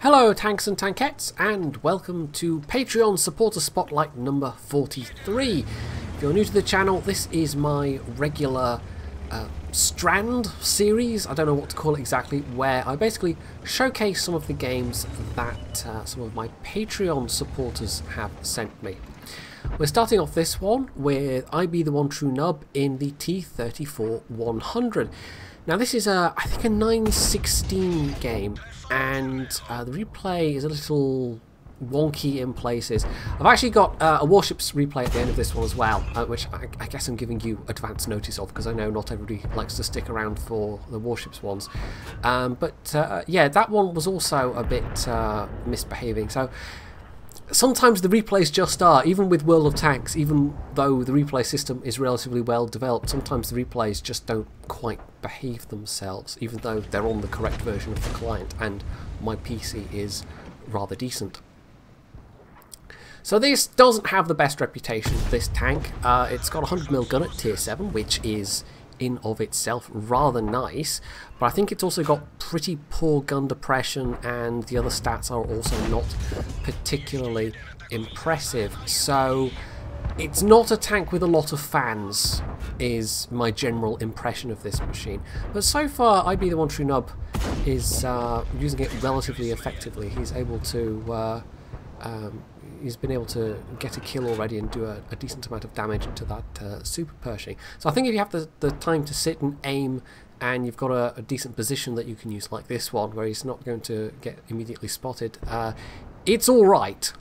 Hello tanks and tankettes, and welcome to Patreon Supporter Spotlight number 43. If you're new to the channel, this is my regular Strand series, I don't know what to call it exactly, where I basically showcase some of the games that some of my Patreon supporters have sent me. We're starting off this one with I Be The One True Nub in the T34-100. Now this is I think a 9/16 game, and the replay is a little wonky in places. I've actually got a Warships replay at the end of this one as well, which I guess I'm giving you advance notice of, because I know not everybody likes to stick around for the Warships ones. Yeah, that one was also a bit misbehaving, so sometimes the replays just are, even with World of Tanks, even though the replay system is relatively well developed, sometimes the replays just don't quite behave themselves, even though they're on the correct version of the client, and my PC is rather decent. So this doesn't have the best reputation, this tank. It's got a 100mm gun at tier 7, which is in of itself rather nice, but I think it's also got pretty poor gun depression, and the other stats are also not particularly impressive. So it's not a tank with a lot of fans, is my general impression of this machine. But so far, I Be The One True Nub is using it relatively effectively. He's able to he's been able to get a kill already and do a decent amount of damage to that super Pershing. So I think if you have the time to sit and aim, and you've got a decent position that you can use like this one, where he's not going to get immediately spotted, it's alright.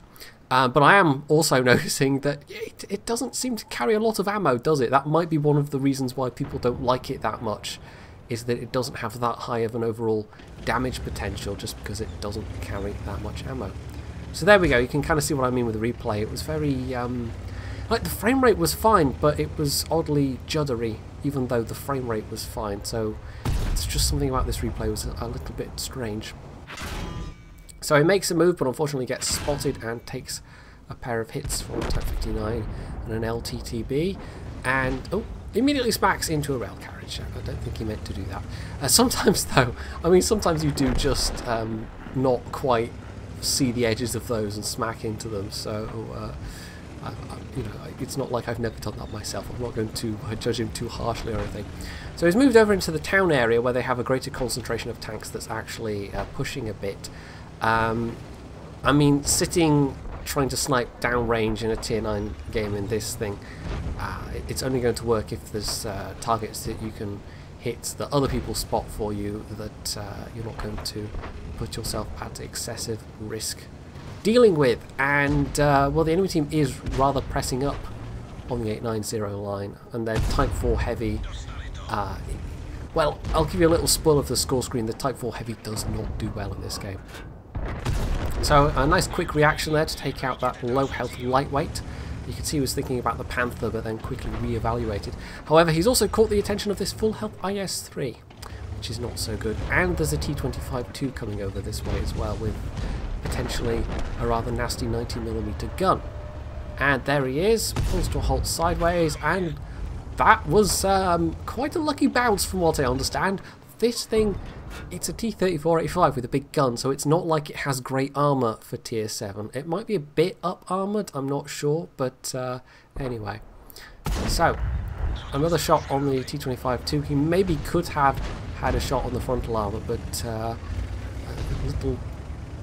But I am also noticing that it doesn't seem to carry a lot of ammo, does it? That might be one of the reasons why people don't like it that much, is that it doesn't have that high of an overall damage potential, just because it doesn't carry that much ammo. So there we go, you can kind of see what I mean with the replay. It was very, like, the frame rate was fine, but it was oddly juddery, even though the frame rate was fine. So it's just something about this replay was a little bit strange. So he makes a move, but unfortunately gets spotted and takes a pair of hits from Type 59 and an LTTB, and immediately smacks into a rail carriage. I don't think he meant to do that. Sometimes though, I mean, sometimes you do just not quite see the edges of those and smack into them, so you know, it's not like I've never done that myself. I'm not going to judge him too harshly or anything. So he's moved over into the town area, where they have a greater concentration of tanks that's actually pushing a bit. I mean, sitting trying to snipe downrange in a tier 9 game in this thing, it's only going to work if there's targets that you can hit that other people spot for you, that you're not going to put yourself at excessive risk dealing with. And well, the enemy team is rather pressing up on the 890 line, and they're Type 4 heavy. Well, I'll give you a little spoil of the score screen. The Type 4 heavy does not do well in this game. So a nice quick reaction there to take out that low health lightweight. You can see he was thinking about the Panther, but then quickly re-evaluated. However, he's also caught the attention of this full health IS-3, which is not so good. And there's a T25-2 coming over this way as well, with potentially a rather nasty 90mm gun. And there he is, pulls to a halt sideways, and that was quite a lucky bounce from what I understand. This thing, it's a T-34-85 with a big gun, so it's not like it has great armour for tier 7. It might be a bit up-armoured, I'm not sure, but anyway. So, another shot on the T-25-2. He maybe could have had a shot on the frontal armour, but a little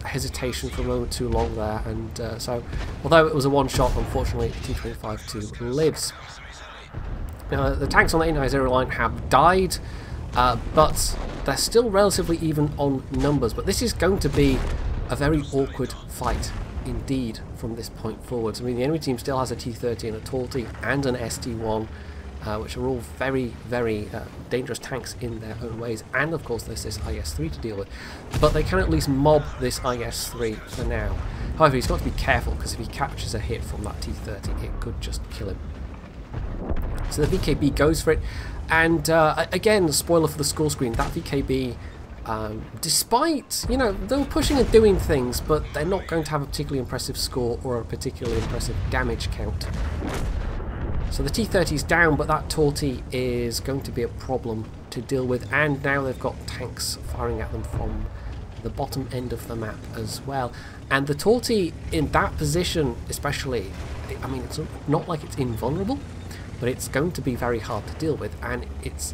hesitation for a moment too long there, and so, although it was a one-shot, unfortunately, the T-25-2 lives. Now, the tanks on the 890 line have died, but they're still relatively even on numbers. But this is going to be a very awkward fight indeed from this point forwards. I mean, the enemy team still has a T-30 and a Torty and an ST-1, which are all very, very dangerous tanks in their own ways. And of course there's this IS-3 to deal with. But they can at least mob this IS-3 for now. However, he's got to be careful, because if he captures a hit from that T-30, it could just kill him. So the VKB goes for it, and again, spoiler for the score screen, that VKB, despite, you know, they were pushing and doing things, but they're not going to have a particularly impressive score or a particularly impressive damage count. So the T-30's down, but that Torty is going to be a problem to deal with, and now they've got tanks firing at them from the bottom end of the map as well. And the Torty in that position especially, I mean, it's not like it's invulnerable, but it's going to be very hard to deal with, and it's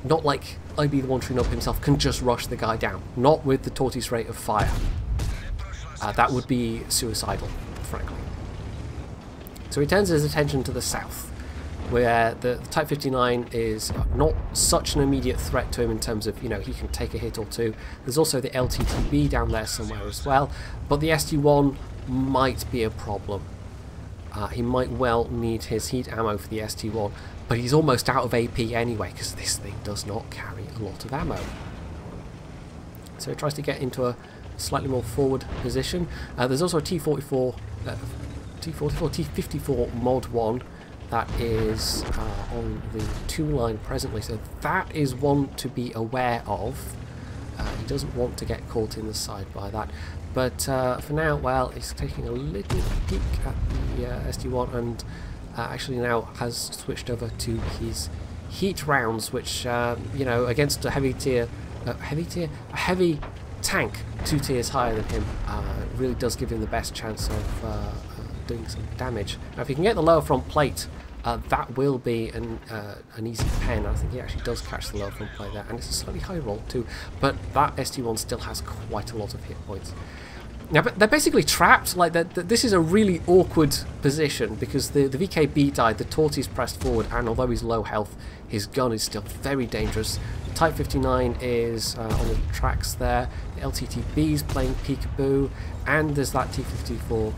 not like IB the Wandering Nub himself can just rush the guy down. Not with the Torty's rate of fire. That would be suicidal, frankly. So he turns his attention to the south, where the Type 59 is not such an immediate threat to him in terms of, you know, he can take a hit or two. There's also the LTTB down there somewhere as well, but the ST1 might be a problem. He might well need his heat ammo for the ST1, but he's almost out of AP anyway, because this thing does not carry a lot of ammo. So he tries to get into a slightly more forward position. There's also a T-54 Mod 1 that is on the 2 line presently, so that is one to be aware of. He doesn't want to get caught in the side by that, but for now, well, he's taking a little peek at the ST1, and actually now has switched over to his heat rounds, which you know, against a heavy tank 2 tiers higher than him, really does give him the best chance of doing some damage. Now if he can get the lower front plate, that will be an easy pen. I think he actually does catch the lower front plate there, and it's a slightly high roll too, but that ST1 still has quite a lot of hit points. Now, but they're basically trapped. Like, this is a really awkward position, because the VKB died, the Torty's pressed forward, and although he's low health, his gun is still very dangerous. The Type 59 is on the tracks there, the LTTB's playing peekaboo, and there's that T-54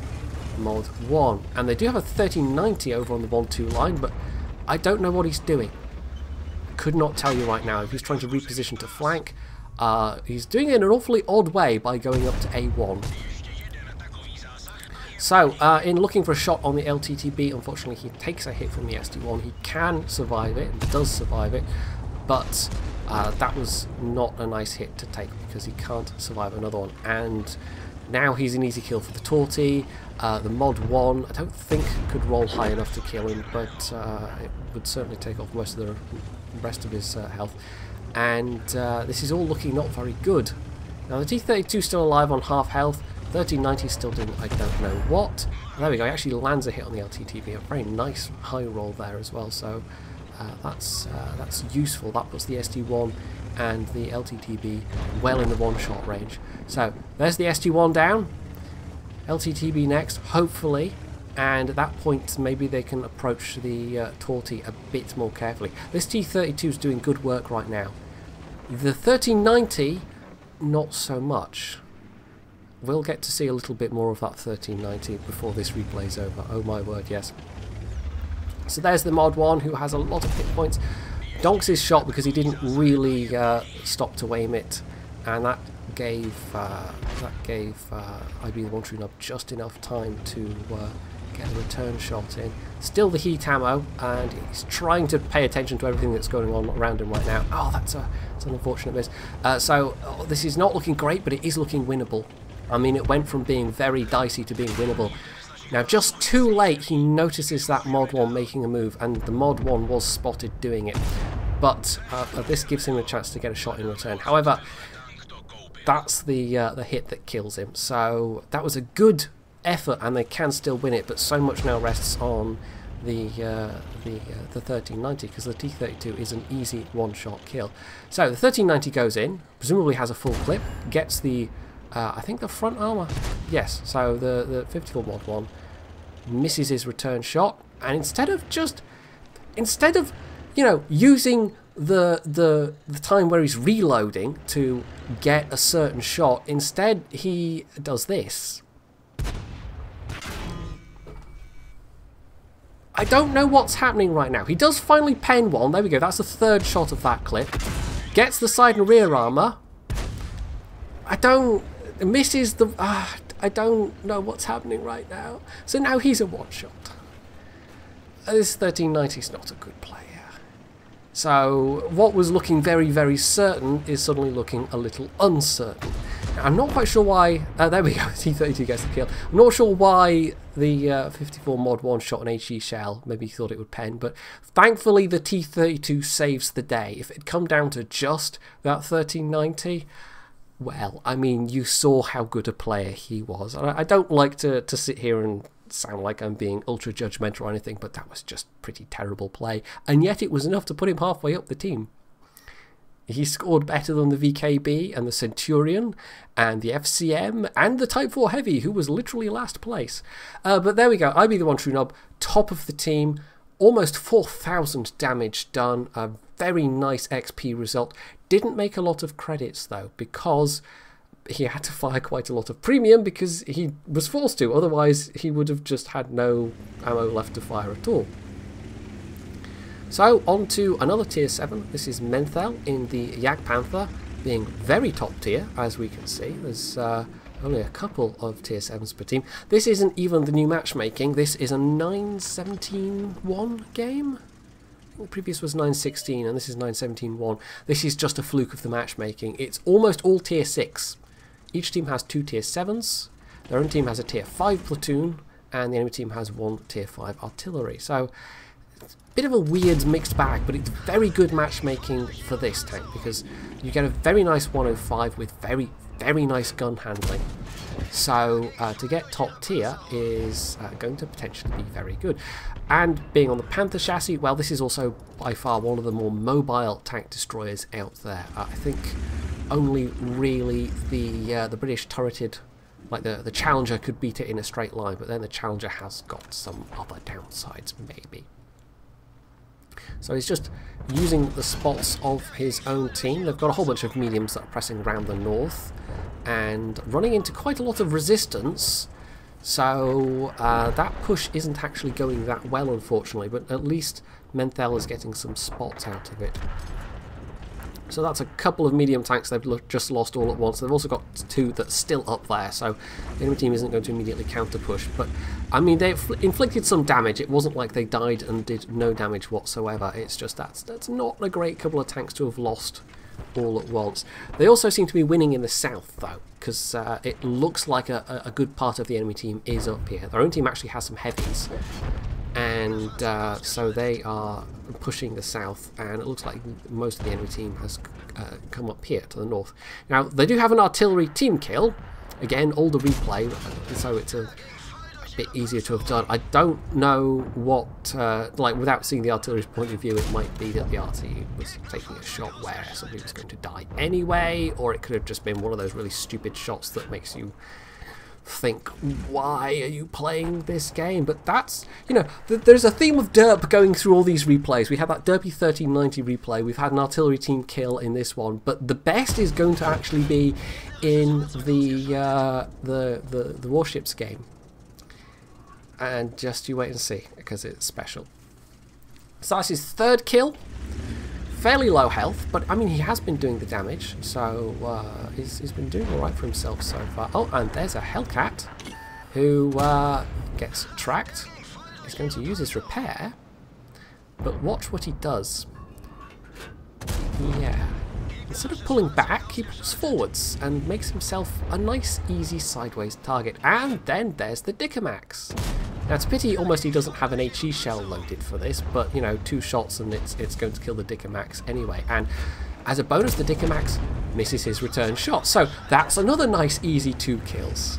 Mod 1. And they do have a 1390 over on the 1-2 line, but I don't know what he's doing. Could not tell you right now. If he's trying to reposition to flank, he's doing it in an awfully odd way by going up to A1. So, in looking for a shot on the LTTB, unfortunately he takes a hit from the ST1. He can survive it, and does survive it, but that was not a nice hit to take, because he can't survive another one. And now he's an easy kill for the Torty. The Mod 1, I don't think could roll high enough to kill him, but it would certainly take off most of the rest of his health. And this is all looking not very good. Now the T-32 still alive on half health, 1390 still doing I don't know what. And there we go, he actually lands a hit on the LTTB, a very nice high roll there as well, so that's useful. That puts the ST1 and the LTTB well in the one-shot range. So there's the ST1 down, LTTB next, hopefully, and at that point maybe they can approach the Torty a bit more carefully. This T-32 is doing good work right now. The 1390, not so much. We'll get to see a little bit more of that 1390 before this replay's over. Oh my word, yes. So there's the Mod 1, who has a lot of hit points. Donks his shot because he didn't really stop to aim it, and that gave IB the Wandering Nub just enough time to get a return shot in. Still the heat ammo, and he's trying to pay attention to everything that's going on around him right now. Oh, that's an unfortunate miss. So this is not looking great, but it is looking winnable. I mean, it went from being very dicey to being winnable. Now, just too late, he notices that Mod 1 making a move, and the Mod 1 was spotted doing it. But this gives him a chance to get a shot in return. However, that's the hit that kills him. So that was a good effort, and they can still win it, but so much now rests on the 1390, because the T-32 is an easy one-shot kill. So the 1390 goes in, presumably has a full clip, gets the I think the front armor, yes, so the 54 Mod 1 misses his return shot, and instead of you know, using the time where he's reloading to get a certain shot, instead he does this. I don't know what's happening right now. He does finally pen one. There we go. That's the third shot of that clip. Gets the side and rear armor. Misses the... I don't know what's happening right now. So now he's a one-shot. This 1390 is not a good player. So what was looking very, very certain is suddenly looking a little uncertain. Now, I'm not quite sure why... there we go. T-32 gets the kill. I'm not sure why the 54 Mod 1 shot an HE shell. Maybe he thought it would pen. But thankfully the T-32 saves the day. If it had come down to just that 1390... Well, I mean, you saw how good a player he was. I don't like to sit here and sound like I'm being ultra judgmental or anything, but that was just pretty terrible play. And yet it was enough to put him halfway up the team. He scored better than the VKB and the Centurion and the FCM and the Type 4 Heavy, who was literally last place. But there we go. I Be The One True Knob, top of the team. Almost 4,000 damage done. A very nice XP result. Didn't make a lot of credits, though, because he had to fire quite a lot of premium because he was forced to. Otherwise, he would have just had no ammo left to fire at all. So, on to another tier 7. This is Menthel in the Jagdpanther, being very top tier, as we can see. There's only a couple of tier 7s per team. This isn't even the new matchmaking. This is a 9.17.1 game. I think the previous was 9.16 and this is 9.17.1. This is just a fluke of the matchmaking. It's almost all tier 6. Each team has 2 tier 7s. Their own team has a tier 5 platoon and the enemy team has 1 tier 5 artillery. So bit of a weird mixed bag, but it's very good matchmaking for this tank because you get a very nice 105 with very, very nice gun handling. So to get top tier is going to potentially be very good. And being on the Panther chassis, well, this is also by far one of the more mobile tank destroyers out there. I think only really the British turreted, like the Challenger, could beat it in a straight line, but then the Challenger has got some other downsides maybe. So he's just using the spots of his own team. They've got a whole bunch of mediums that are pressing around the north and running into quite a lot of resistance. So that push isn't actually going that well, unfortunately, but at least Menthel is getting some spots out of it. So that's a couple of medium tanks they've just lost all at once. They've also got 2 that's still up there, so the enemy team isn't going to immediately counter push. But I mean, they inflicted some damage. It wasn't like they died and did no damage whatsoever. It's just that's not a great couple of tanks to have lost all at once. They also seem to be winning in the south, though, because it looks like a good part of the enemy team is up here. Their own team actually has some heavies, and so they are pushing the south, and it looks like most of the enemy team has come up here to the north. Now, they do have an artillery team kill. Again, older replay, so it's a bit easier to have done. I don't know what, like, without seeing the artillery's point of view, it might be that the RT was taking a shot where somebody was going to die anyway, or it could have just been one of those really stupid shots that makes you think, why are you playing this game? But that's, you know, there's a theme of derp going through all these replays. We had that derpy 1390 replay, we've had an artillery team kill in this one, but the best is going to actually be in the warships game. And just you wait and see, because it's special. So that's his 3rd kill. Fairly low health, but I mean, he has been doing the damage, so he's been doing alright for himself so far. Oh, and there's a Hellcat who gets tracked. He's going to use his repair, but watch what he does. Yeah. Instead of pulling back, he pulls forwards and makes himself a nice, easy sideways target. And then there's the Dicamax. Now, it's a pity almost he doesn't have an HE shell loaded for this, but, you know, 2 shots and it's going to kill the Dicamax anyway. And as a bonus, the Dicamax misses his return shot. So that's another nice, easy 2 kills.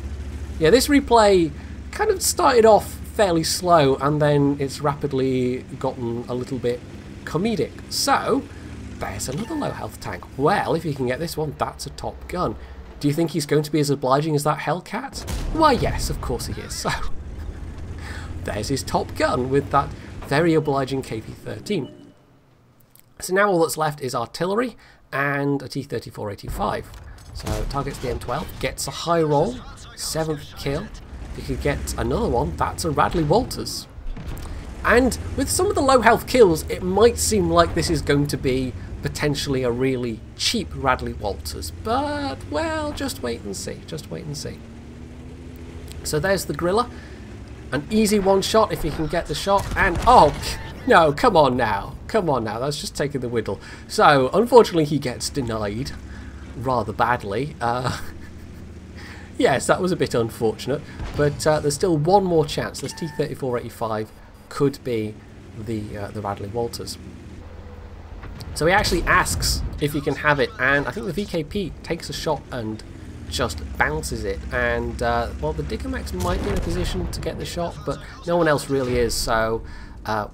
Yeah, this replay kind of started off fairly slow, and then it's rapidly gotten a little bit comedic. So there's another low health tank. Well, if you can get this one, that's a top gun. Do you think he's going to be as obliging as that Hellcat? Why, yes, of course he is. So there's his top gun with that very obliging KP-13. So now all that's left is artillery and a T-34-85. So targets the M12, gets a high roll, 7th kill. If you could get another one, that's a Radley Walters. And with some of the low health kills, it might seem like this is going to be potentially a really cheap Radley Walters. But, well, just wait and see. Just wait and see. So there's the Grilla. An easy 1 shot if you can get the shot. And, oh, no, come on now. Come on now. That's just taking the whittle. So, unfortunately, he gets denied rather badly. Yes, that was a bit unfortunate. But there's still 1 more chance. This T-34-85 could be the Radley Walters. So he actually asks if he can have it, and I think the VKP takes a shot and just bounces it. And, well, the Digamax might be in a position to get the shot, but no one else really is, so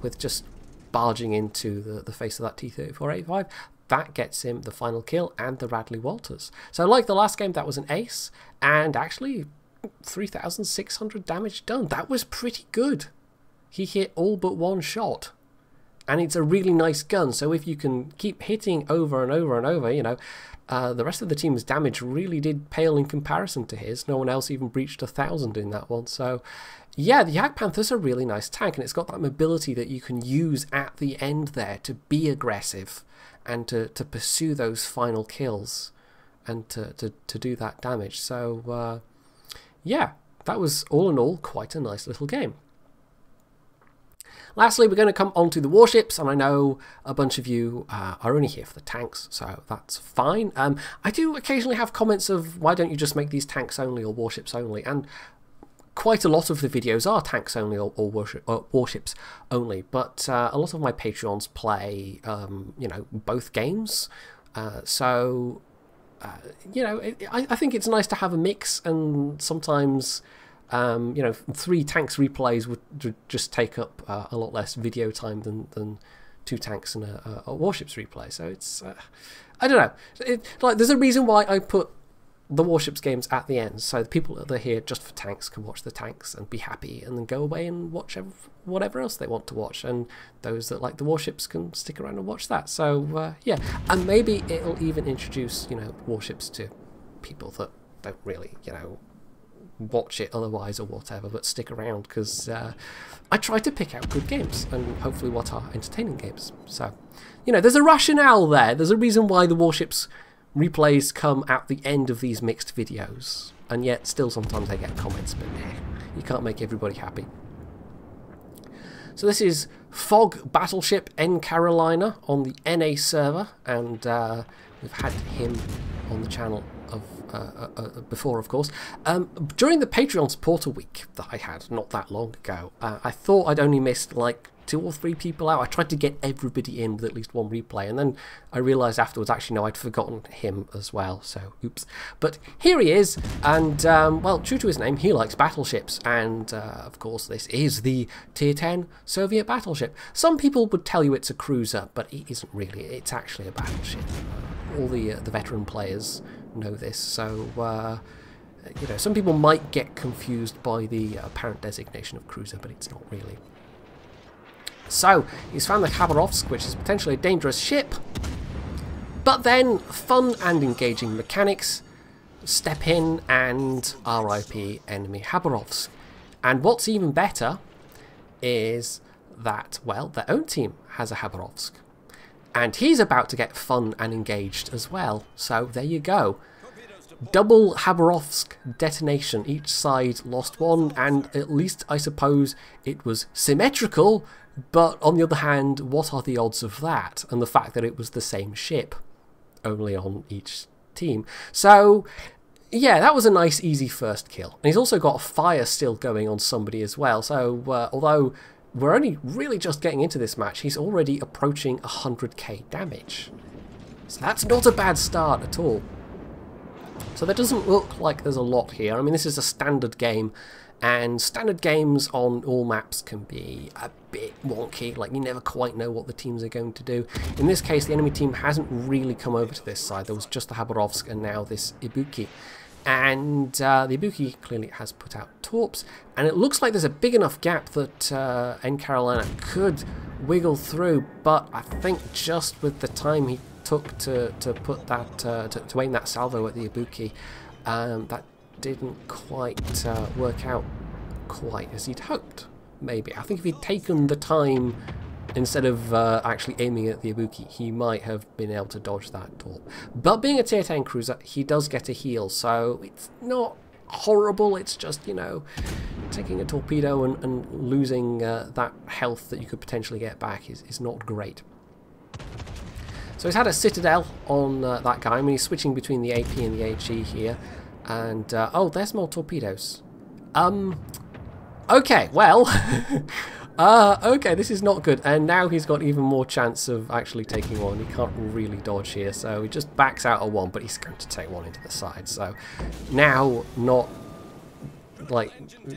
with just barging into the face of that T-34-85, that gets him the final kill and the Radley Walters. So like the last game, that was an ace, and actually 3,600 damage done. That was pretty good. He hit all but one shot, and it's a really nice gun, so if you can keep hitting over and over and over, you know, the rest of the team's damage really did pale in comparison to his. No one else even breached 1,000 in that one. So yeah, the Jagdpanther's a really nice tank, and it's got that mobility that you can use at the end there to be aggressive and to pursue those final kills and to do that damage. So yeah, that was all in all quite a nice little game. Lastly, we're going to come on to the warships, and I know a bunch of you are only here for the tanks, so that's fine. I do occasionally have comments of why don't you just make these tanks only or warships only, and quite a lot of the videos are tanks only or warships only, but a lot of my Patreons play, you know, both games, so you know, I think it's nice to have a mix, and sometimes you know, 3 tanks replays would just take up a lot less video time than 2 tanks and a warships replay. So it's I don't know, like there's a reason why I put the warships games at the end, so the people that are here just for tanks can watch the tanks and be happy, and then go away and watch whatever else they want to watch, and those that like the warships can stick around and watch that. So yeah, and maybe it'll even introduce, you know, warships to people that don't really, you know, watch it otherwise or whatever, but stick around, because I try to pick out good games, and hopefully what are entertaining games. So, you know, there's a rationale there. There's a reason why the warships replays come at the end of these mixed videos, and yet still sometimes I get comments, but you can't make everybody happy. So this is Fog Battleship N Carolina on the NA server, and we've had him on the channel before, of course. During the Patreon supporter week that I had not that long ago, I thought I'd only missed like 2 or 3 people out. I tried to get everybody in with at least one replay, and then I realised afterwards, actually no, I'd forgotten him as well, so oops. But here he is, and well, true to his name, he likes battleships, and of course this is the Tier 10 Soviet battleship. Some people would tell you it's a cruiser, but it isn't really. It's actually a battleship. All the veteran players know this, so you know, some people might get confused by the apparent designation of cruiser, but it's not really. So he's found the Khabarovsk, which is potentially a dangerous ship, but then fun and engaging mechanics step in, and RIP enemy Khabarovsk. And what's even better is that, well, their own team has a Khabarovsk, and he's about to get fun and engaged as well. So there you go. Double Khabarovsk detonation. Each side lost one, and at least I suppose it was symmetrical, but on the other hand, what are the odds of that? And the fact that it was the same ship, only on each team. So yeah, that was a nice easy first kill. And he's also got a fire still going on somebody as well, so although we're only really just getting into this match, he's already approaching 100k damage. So that's not a bad start at all. So there doesn't look like there's a lot here. I mean, this is a standard game, and standard games on all maps can be a bit wonky, like you never quite know what the teams are going to do. In this case, the enemy team hasn't really come over to this side. There was just the Khabarovsk and now this Ibuki. And the Ibuki clearly has put out torps, and it looks like there's a big enough gap that N Carolina could wiggle through, but I think just with the time he took to put that to aim that salvo at the Ibuki, that didn't quite work out quite as he'd hoped. Maybe I think if he'd taken the time instead of actually aiming at the Ibuki, he might have been able to dodge that torp. But being a tier 10 cruiser, he does get a heal, so it's not horrible. It's just, you know, taking a torpedo and losing that health that you could potentially get back is not great. So he's had a Citadel on that guy. I mean, he's switching between the AP and the HE here. And, oh, there's more torpedoes. Okay, well, Okay, this is not good. And now he's got even more chance of actually taking one. He can't really dodge here, so he just backs out of one, but he's going to take one into the side. So now, not like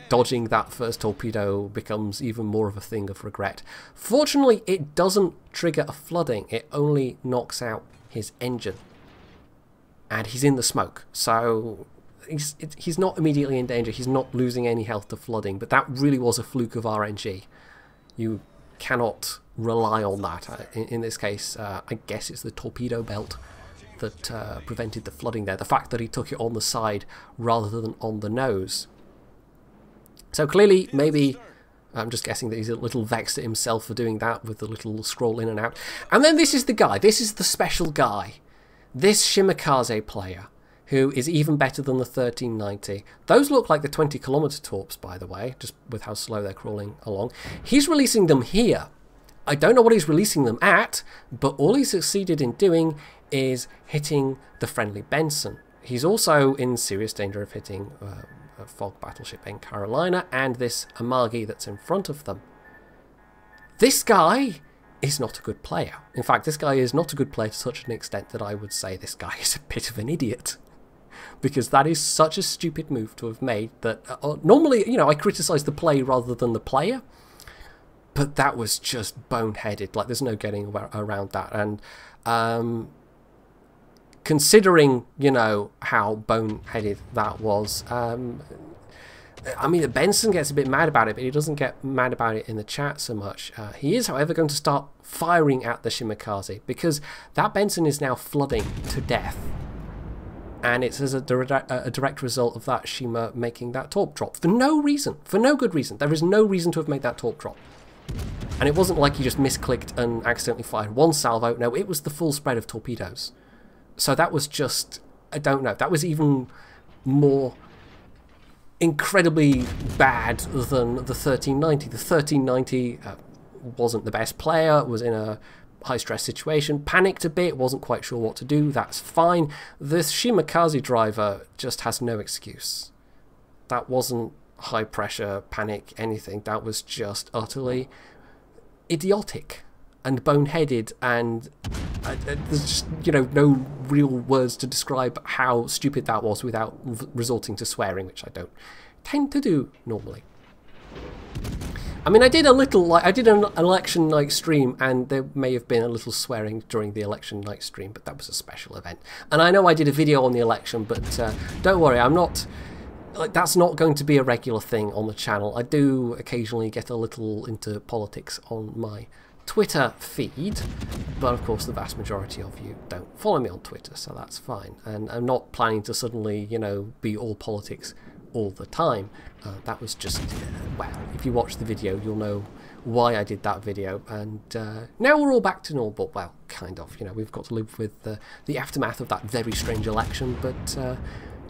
dodging that first torpedo becomes even more of a thing of regret. Fortunately, it doesn't trigger a flooding. It only knocks out his engine. And he's in the smoke, so he's not immediately in danger. He's not losing any health to flooding, but that really was a fluke of RNG. You cannot rely on that. In this case, I guess it's the torpedo belt that prevented the flooding there. The fact that he took it on the side rather than on the nose. So clearly, maybe, I'm just guessing that he's a little vexed at himself for doing that with the little scroll in and out. And then this is the guy. This is the special guy. This Shimakaze player, who is even better than the 1390. Those look like the 20-kilometer torps, by the way, just with how slow they're crawling along. He's releasing them here. I don't know what he's releasing them at, but all he succeeded in doing is hitting the friendly Benson. He's also in serious danger of hitting a fog battleship in Carolina and this Amagi that's in front of them. This guy is not a good player. In fact, this guy is not a good player to such an extent that I would say this guy is a bit of an idiot. Because that is such a stupid move to have made that normally, you know, I criticise the play rather than the player, but that was just boneheaded. Like, there's no getting around that. And considering, you know, how boneheaded that was, I mean, Benson gets a bit mad about it, but he doesn't get mad about it in the chat so much. He is, however, going to start firing at the Shimakaze because that Benson is now flooding to death. And it's as a direct result of that Shima making that torp drop. For no reason. For no good reason. There is no reason to have made that torp drop. And it wasn't like he just misclicked and accidentally fired one salvo. No, it was the full spread of torpedoes. So that was just, I don't know, that was even more incredibly bad than the 1390. The 1390 wasn't the best player, was in a high-stress situation, panicked a bit, wasn't quite sure what to do, that's fine. This Shimakaze driver just has no excuse. That wasn't high-pressure, panic, anything. That was just utterly idiotic and boneheaded, and there's just, you know, no real words to describe how stupid that was without resorting to swearing, which I don't tend to do normally. I mean, I did a little, like, I did an election night stream, and there may have been a little swearing during the election night stream, but that was a special event. And I know I did a video on the election, but don't worry, I'm not, like, that's not going to be a regular thing on the channel. I do occasionally get a little into politics on my Twitter feed, but of course the vast majority of you don't follow me on Twitter, so that's fine. And I'm not planning to suddenly, you know, be all politics all the time. That was just, well, if you watch the video you'll know why I did that video, and now we're all back to normal. Well, kind of, you know, we've got to live with the aftermath of that very strange election, but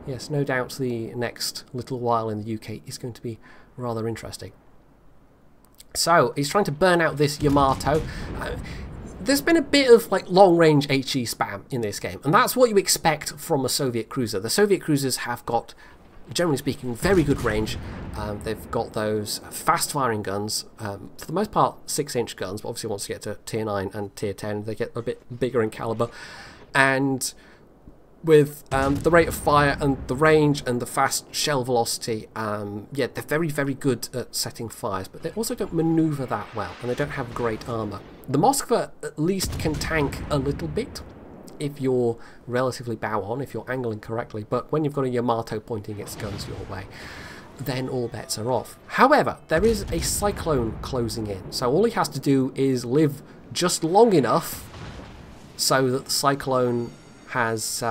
yes, no doubt the next little while in the UK is going to be rather interesting. So he's trying to burn out this Yamato. There's been a bit of like long-range HE spam in this game, and that's what you expect from a Soviet cruiser. The Soviet cruisers have got, generally speaking, very good range. They've got those fast-firing guns, for the most part 6-inch guns, but obviously once you get to tier 9 and tier 10 they get a bit bigger in caliber. And with the rate of fire and the range and the fast shell velocity, yeah, they're very, very good at setting fires, but they also don't maneuver that well, and they don't have great armor. The Moskva at least can tank a little bit if you're relatively bow on, if you're angling correctly, but when you've got a Yamato pointing its guns your way, then all bets are off. However, there is a cyclone closing in, so all he has to do is live just long enough so that the cyclone has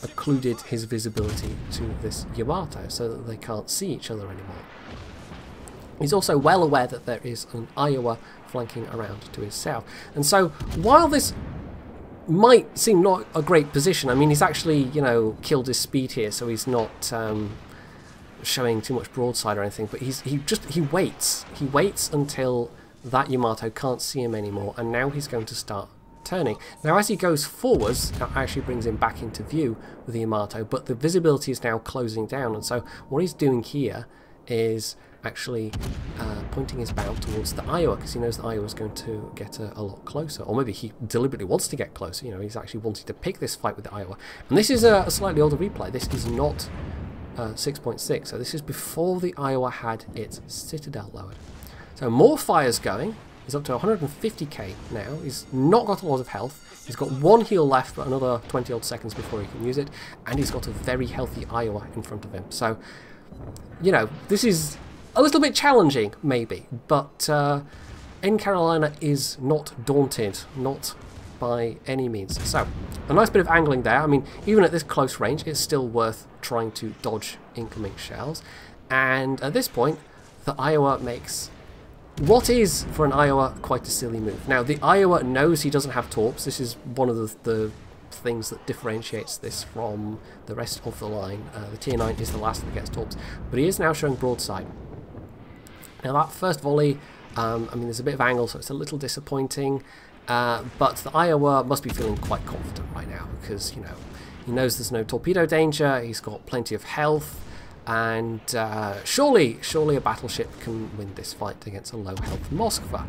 occluded his visibility to this Yamato so that they can't see each other anymore. He's also well aware that there is an Iowa flanking around to his south, and so while this might seem not a great position, I mean, he's actually, you know, killed his speed here, so he's not showing too much broadside or anything, but he waits until that Yamato can't see him anymore, and now he's going to start turning. Now as he goes forwards, that actually brings him back into view with the Yamato, but the visibility is now closing down, and so what he's doing here is actually pointing his bow towards the Iowa, because he knows that Iowa's going to get a lot closer. Or maybe he deliberately wants to get closer. You know, he's actually wanting to pick this fight with the Iowa. And this is a slightly older replay. This is not 6.6, so this is before the Iowa had its Citadel lowered. So more fires going. He's up to 150k now. He's not got a lot of health. He's got one heal left, but another 20 odd seconds before he can use it. And he's got a very healthy Iowa in front of him. So, you know, this is a little bit challenging, maybe. But N Carolina is not daunted, not by any means. So, a nice bit of angling there. I mean, even at this close range, it's still worth trying to dodge incoming shells. And at this point, the Iowa makes what is, for an Iowa, quite a silly move. Now, the Iowa knows he doesn't have torps. This is one of the things that differentiates this from the rest of the line. The tier 9 is the last that gets torps. But he is now showing broadside. Now, that first volley, I mean, there's a bit of angle, so it's a little disappointing. But the Iowa must be feeling quite confident right now because, you know, he knows there's no torpedo danger. He's got plenty of health. And surely a battleship can win this fight against a low-health Moskva.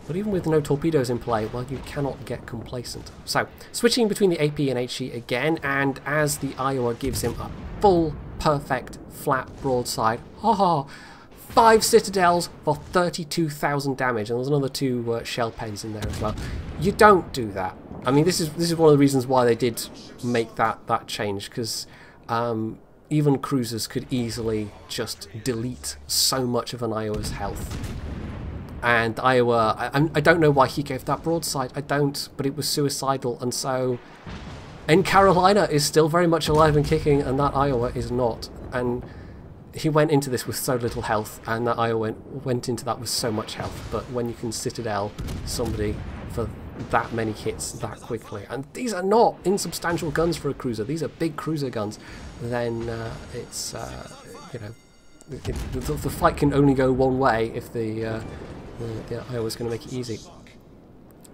But even with no torpedoes in play, well, you cannot get complacent. So, switching between the AP and HE again, and as the Iowa gives him a full, perfect, flat broadside, 5 citadels for 32,000 damage, and there's another 2 shell pens in there as well. You don't do that. I mean, this is one of the reasons why they did make that change, because even cruisers could easily just delete so much of an Iowa's health. And Iowa, I don't know why he gave that broadside, I don't, but it was suicidal, and so N Carolina is still very much alive and kicking, and that Iowa is not. And he went into this with so little health, and that Iowa went into that with so much health, but when you can Citadel somebody for that many hits that quickly, and these are not insubstantial guns for a cruiser, these are big cruiser guns, then it's, you know, the fight can only go one way if the Iowa's going to make it easy.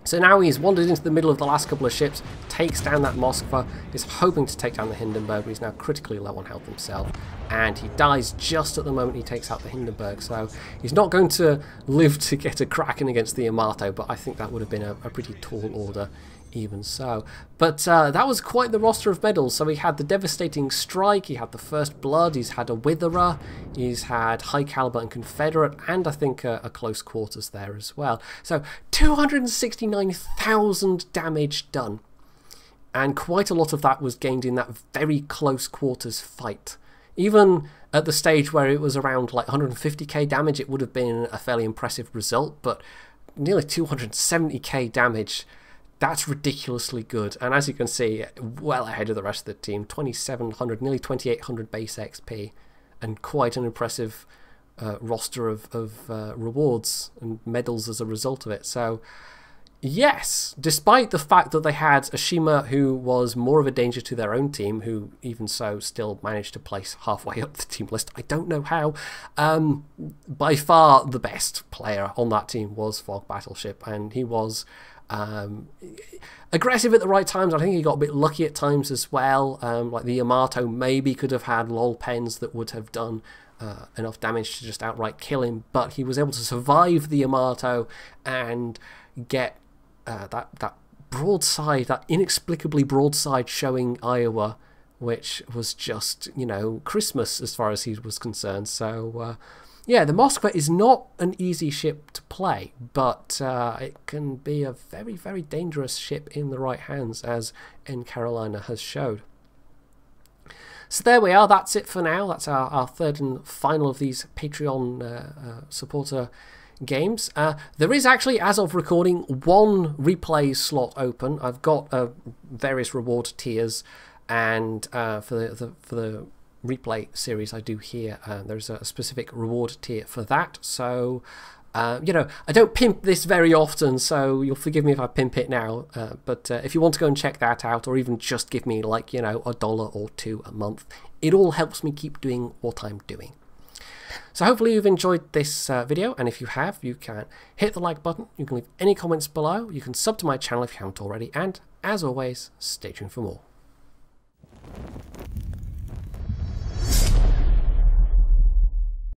So now he's wandered into the middle of the last couple of ships, takes down that Moskva, is hoping to take down the Hindenburg, but he's now critically low on health himself, and he dies just at the moment he takes out the Hindenburg, so he's not going to live to get a cracking against the Yamato, but I think that would have been a pretty tall order even so. But that was quite the roster of medals. So he had the Devastating Strike, he had the First Blood, he's had a Witherer, he's had High Caliber and Confederate, and I think a Close Quarters there as well. So 269,000 damage done. And quite a lot of that was gained in that very close quarters fight. Even at the stage where it was around like 150k damage, it would have been a fairly impressive result, but nearly 270k damage, that's ridiculously good. And as you can see, well ahead of the rest of the team, 2,700, nearly 2,800 base XP, and quite an impressive roster of rewards and medals as a result of it. So yes, despite the fact that they had a Shima who was more of a danger to their own team, who even so still managed to place halfway up the team list, I don't know how, by far the best player on that team was Fog Battleship, and he was aggressive at the right times. I think he got a bit lucky at times as well. Like the Yamato maybe could have had lol pens that would have done enough damage to just outright kill him, but he was able to survive the Yamato and get that broadside, that inexplicably broadside showing Iowa, which was just, you know, Christmas as far as he was concerned. So yeah, the Moskva is not an easy ship to play, but it can be a very, very dangerous ship in the right hands, as N Carolina has showed. So there we are, that's it for now. That's our third and final of these Patreon supporter games. There is actually, as of recording, one replay slot open. I've got various reward tiers, and for the replay series I do here, there's a specific reward tier for that. So you know, I don't pimp this very often, so you'll forgive me if I pimp it now, but if you want to go and check that out, or even just give me, like, you know, $1 or $2 a month, it all helps me keep doing what I'm doing. So hopefully you've enjoyed this video, and if you have, you can hit the like button, you can leave any comments below, you can sub to my channel if you haven't already, and as always, stay tuned for more.